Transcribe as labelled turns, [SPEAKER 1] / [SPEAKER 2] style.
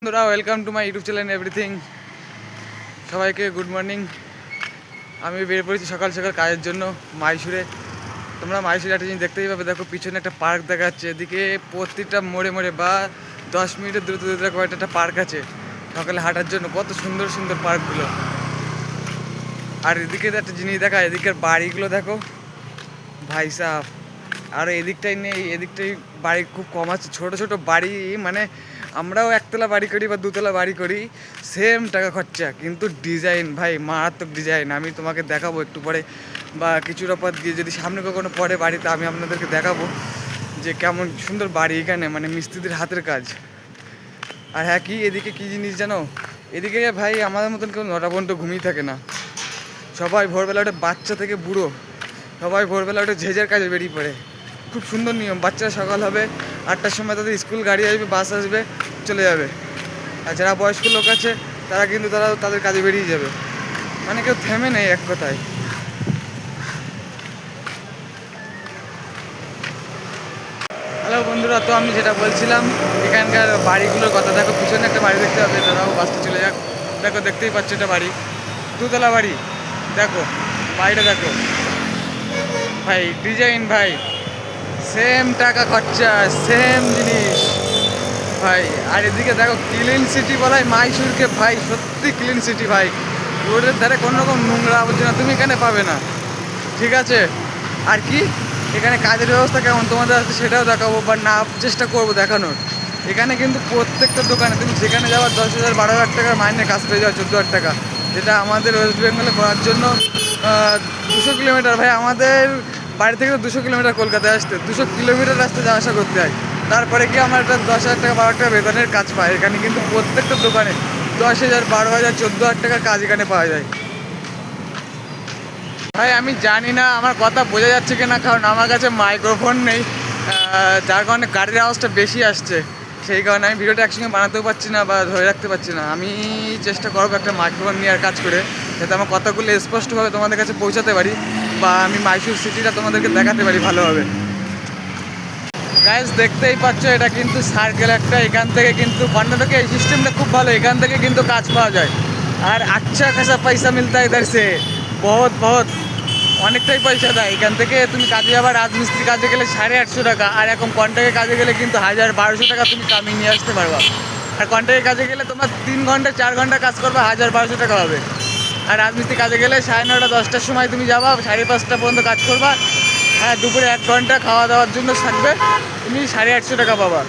[SPEAKER 1] বন্ধুরা, welcome to my YouTube channel everything. সবাইকে good morning. আমি বের পড়েছি সকাল সকাল কাজের জন্য মাইসুরে। তোমরা মাইসুরে একটা জিনিস দেখতেই পাবে, দেখো পিছনে একটা পার্ক দেখা যাচ্ছে। এদিকে প্রতিটা মোড়ে মোড়ে বা 10 মিনিটের দূরে দূরে দেখো একটা পার্ক আছে সকালে হাঁটার জন্য। কত সুন্দর সুন্দর পার্কগুলো। আর এদিকে একটা জিনিস দেখা, এদিকের বাড়িগুলো দেখো ভাই সাহ। আর এদিকটাই নেই, এদিকটাই বাড়ি খুব কম আছে, ছোটো ছোটো বাড়ি। মানে আমরাও একতলা বাড়ি করি বা দুতলা বাড়ি করি, সেম টাকা খরচা, কিন্তু ডিজাইন ভাই মারাত্মক ডিজাইন। আমি তোমাকে দেখাবো একটু পরে, বা কিছুটা পর দিয়ে যদি সামনে কখনো পরে বাড়িতে আমি আপনাদেরকে দেখাবো যে কেমন সুন্দর বাড়ি এখানে, মানে মিস্ত্রিদের হাতের কাজ। আর হ্যাঁ, কি এদিকে কী জিনিস জানো, এদিকে ভাই আমাদের মতন কেউ 9টা পর্যন্ত ঘুমিয়ে থাকে না। সবাই ভোরবেলা ওটা, বাচ্চা থেকে বুড়ো সবাই ভোরবেলা ওটা ঝেঁঝের কাজে বেরিয়ে পড়ে। খুব সুন্দর নিয়ম। বাচ্চারা সকাল হবে 8টার সময়, তাদের স্কুল গাড়ি আসবে, বাস আসবে, চলে যাবে। আর যারা বয়স্ক লোক আছে তারা কিন্তু তাদের কাজে বেরিয়ে যাবে। মানে কেউ থেমে নেই এক কথায়। হ্যালো বন্ধুরা, তো আমি যেটা বলছিলাম এখানকার বাড়িগুলোর কথা। দেখো পিছনে একটা বাড়ি দেখতে হবে, দাঁড়াও বাসটা চলে যাক। দেখো দেখতেই পাচ্ছ, এটা বাড়ি, দুতলা বাড়ি। দেখো বাড়িটা দেখো ভাই, ডিজাইন ভাই, সেম টাকা খরচা, সেম জিনিস ভাই। আর এদিকে দেখো ক্লিন সিটি বলাই মাইসুরকে ভাই, সত্যি ক্লিন সিটি ভাই। রোডের ধারে কোনো রকম নোংরা আবর্জনা তুমি এখানে পাবে না, ঠিক আছে? আর কি এখানে কাজের ব্যবস্থা কেমন তোমাদের আছে সেটাও দেখাবো, বা না চেষ্টা করবো দেখানোর। এখানে কিন্তু প্রত্যেকটা দোকানে তুমি যেখানে যাওয়ার 10,000 12,000 টাকার মাইনে কাজ পেয়ে যাওয়া 14,000 টাকা, যেটা আমাদের ওয়েস্ট বেঙ্গলে করার জন্য 200 কিলোমিটার। ভাই আমাদের বাড়ি থেকে তো 200 কিলোমিটার কলকাতায় আসতে, 200 কিলোমিটার রাস্তা যাওয়া আসা করতে হয়। তারপরে কি আমার একটা 10,000 টাকা 12,000 টাকা বেতনের কাজ পায়। এখানে কিন্তু প্রত্যেকটা দোকানে 10,000 12,000 14,000 টাকার কাজ এখানে পাওয়া যায়। ভাই আমি জানি না আমার কথা বোঝা যাচ্ছে কিনা, কারণ আমার কাছে মাইক্রোফোন নেই, যার কারণে গাড়ির আওয়াজটা বেশি আসছে। সেই কারণে আমি ভিডিওটা একসঙ্গে বানাতেও পারছি না বা ধরে রাখতে পারছি না। আমি চেষ্টা করবো একটা মাইক্রোফোন নেওয়ার কাজ করে, যাতে আমার কথাগুলো স্পষ্টভাবে তোমাদের কাছে পৌঁছাতে পারি, বা আমি মাইসুর সিটিটা তোমাদেরকে দেখাতে পারি ভালোভাবে। গাইজ দেখতেই পাচ্ছ, এটা কিন্তু সার্কেল একটা। এখান থেকে কিন্তু কর্ণাটকে এই সিস্টেমটা খুব ভালো, এখান থেকে কিন্তু কাজ পাওয়া যায়। আর আচ্ছা খাসা পয়সা মিলতা है इधर से, বহুত বহুত অনেকটাই পয়সা দেয়। এখান থেকে তুমি কাজে যাবার, রাজমিস্ত্রি কাজে গেলে 850 টাকা, আর এখন কন্ট্রাক্টের কাজে গেলে কিন্তু 1000 1200 টাকা তুমি কামিয়ে নিয়ে আসতে পারবা। আর কন্ট্রাক্টের কাজে গেলে তোমার 3 ঘন্টা 4 ঘন্টা কাজ করবে, 1000 1200 টাকা হবে। আর রাজমিস্ত্রি কাজে গেলে 9:30 10টার সময় তুমি যাবা, 5:30 পর্যন্ত কাজ করবা। হ্যাঁ, দুপুরে 1 ঘন্টা খাওয়া দাওয়ার জন্য থাকবে, তুমি 850 টাকা পাবা।